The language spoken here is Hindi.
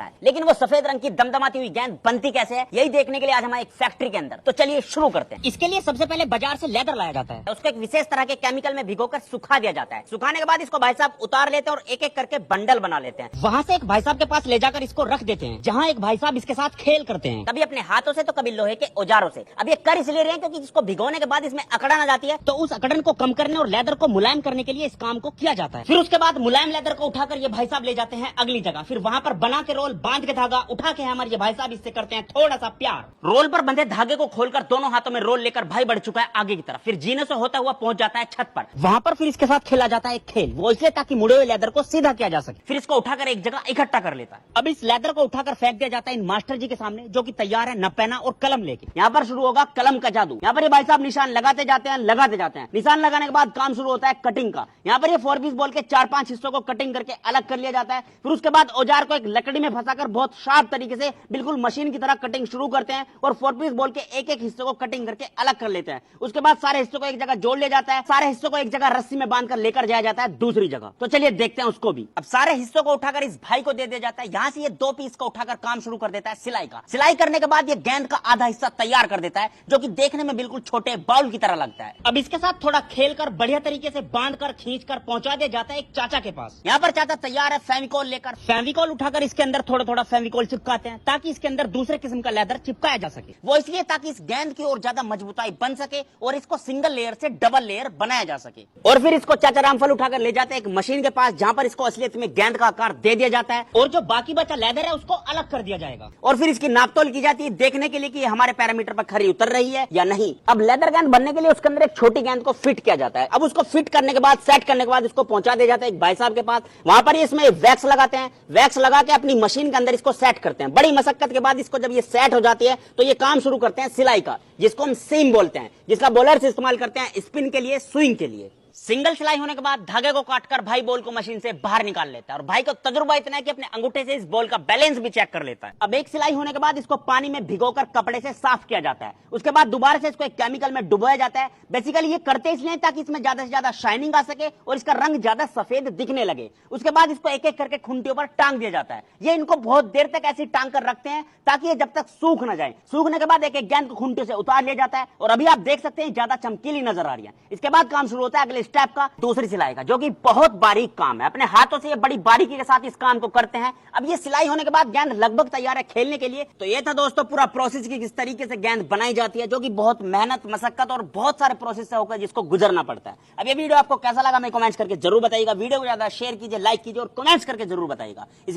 सकता है। लेकिन वो सफेद रंग की दमदमाती हुई गेंद बनती कैसे है, यही देखने के लिए आज हमारे एक फैक्ट्री के अंदर। तो चलिए शुरू करते हैं। इसके लिए सबसे पहले बाजार से लेदर लाया जाता है, उसको एक विशेष तरह के केमिकल में भिगोकर सुखा दिया जाता है। सुखाने के बाद इसको भाई साहब उतार लेते हैं और एक एक करके बंडल बना लेते हैं। वहाँ से एक भाई साहब के पास ले जाकर इसको रख देते हैं, जहाँ एक भाई साहब इसके साथ खेल करते हैं, कभी अपने हाथों से तो कभी लोहे के औजारों से। अब ये कर इसलिए रहे हैं क्योंकि इसको भिगोने के बाद इसमें अकड़न आ जाती है, तो उस अकड़न को कम करने और लेदर को मुलायम करने के लिए इस काम को किया जाता है। फिर उसके बाद मुलायम लेदर को उठाकर ये भाई साहब ले जाते हैं अगली जगह, फिर वहाँ पर बना के रोल बांध के धागा उठा के हमारे ये भाई साहब इससे करते हैं थोड़ा सा प्यार। रोल पर बंधे धागे को खोलकर दोनों हाथों में रोल लेकर भाई बढ़ चुका है आगे की तरफ, फिर जीने से होता हुआ पहुंच जाता है छत पर। वहाँ पर फिर इसके साथ खेला जाता है एक खेल, वो इसलिए ताकि मुड़े हुए लेदर को सीधा किया जा सके। फिर इसको उठाकर एक जगह इकट्ठा कर लेता है। अब इस लेदर को उठाकर फेंक दिया जाता है इन मास्टर जी के सामने, जो कि तैयार है नपेना और कलम लेके। यहाँ पर शुरू होगा कलम का जादू। यहाँ पर ये भाई साहब निशान लगाते जाते हैं। निशान लगाने के बाद काम शुरू होता है कटिंग का। यहाँ पर ये 4 पीस बॉल के 4-5 हिस्सों को कटिंग करके अलग कर लिया जाता है। फिर उसके बाद औजार को एक लकड़ी में फंसाकर बहुत शार्प तरीके से बिल्कुल मशीन की तरह कटिंग शुरू करते हैं और 4 पीस बॉल के एक एक हिस्से को कटिंग करके अलग कर लेते हैं। उसके बाद सारे हिस्सों को एक जगह जोड़ लिया जाता है, सारे हिस्सों को एक जगह रस्सी में बांधकर लेकर जाया जाता है दूसरी जगह। तो चलिए देखते हैं उसको भी। अब सारे हिस्सों को उठाकर इस भाई को दे दिया जाता है। यहाँ से ये 2 पीस को उठाकर काम शुरू कर देता है सिलाई का। सिलाई करने के बाद ये गेंद का आधा हिस्सा तैयार कर देता है, जो कि देखने में बिल्कुल छोटे बाउल की तरह लगता है। अब इसके साथ थोड़ा खेलकर बढ़िया तरीके से बांधकर खींचकर पहुंचा दिया जाता है एक चाचा के पास। यहाँ पर चाचा तैयार है फेविकोल लेकर। फेविकोल उठाकर इसके अंदर थोड़ा थोड़ा फेविकोल चिपकाते हैं, ताकि इसके अंदर दूसरे किस्म का लेदर चिपकाया जा सके। वो इसलिए ताकि इस गेंद की और ज्यादा मजबूताई बन सके और इसको सिंगल लेयर से डबल लेयर बनाया जा सके। और फिर इसको चाचा रामफल उठाकर ले जाते हैं एक मशीन के पास, जहाँ पर इसको असलियत में गेंद का आकार दे दिया जाता है और जो बाकी बचा लेदर है उसको अलग कर दिया जाएगा। और फिर इसकी नापतोल की जाती है, देखने के लिए कि हमारे पैरामीटर पर खरी उतर रही है या नहीं। अब लेदर गेंद बनने के लिए उसके अंदर एक छोटी गेंद को फिट किया जाता है। अब उसको फिट करने के बाद, सेट करने के बाद इसको पहुंचा दिया जाता है एक भाई साहब के पास। वहां पर इसमें वैक्स लगाते हैं, वैक्स लगा के अपनी मशीन के अंदर इसको सेट करते हैं। बड़ी मशक्कत के बाद इसको जब ये सेट हो जाती है तो ये काम शुरू करते हैं सिलाई का, जिसको हम सीम बोलते हैं, जिसका बॉलर से इस्तेमाल करते हैं स्पिन के लिए, स्विंग के लिए। सिंगल सिलाई होने के बाद धागे को काटकर भाई बॉल को मशीन से बाहर निकाल लेता है और भाई को तजुर्बा इतना है कि अपने अंगूठे से इस बॉल का बैलेंस भी चेक कर लेता है। अब एक सिलाई होने के बाद इसको पानी में भिगोकर कपड़े से साफ किया जाता है। उसके बाद दोबारा से इसको एक केमिकल में डुबोया जाता है। बेसिकली ये करते इसलिए ताकि इसमें ज्यादा से ज्यादा शाइनिंग आ सके और इसका रंग ज्यादा सफेद दिखने लगे। उसके बाद इसको एक एक करके खूंटियों पर टांग दिया जाता है। ये इनको बहुत देर तक ऐसी टांग कर रखते हैं ताकि ये जब तक सूख न जाए। सूखने के बाद एक एक गेंद को खूंटियों से उतार लिया जाता है और अभी आप देख सकते हैं ज्यादा चमकीली नजर आ रही है। इसके बाद काम शुरू होता है अगले स्टेप का, दूसरी सिलाई का, जो कि बहुत बारीक काम है। अपने हाथों से ये बड़ी बारीकी के साथ इस काम को करते हैं। अब ये सिलाई होने के बाद गेंद लगभग तैयार है खेलने के लिए। तो ये था दोस्तों पूरा प्रोसेस की किस तरीके से गेंद बनाई जाती है, जो कि बहुत मेहनत, मशक्कत और बहुत सारे प्रोसेस से होकर जिसको गुजरना पड़ता है। अब ये वीडियो आपको कैसा लगा मैं कमेंट्स करके जरूर बताइएगा। वीडियो को ज्यादा शेयर कीजिए, लाइक कीजिए और कमेंट्स करके जरूर बताइएगा। इस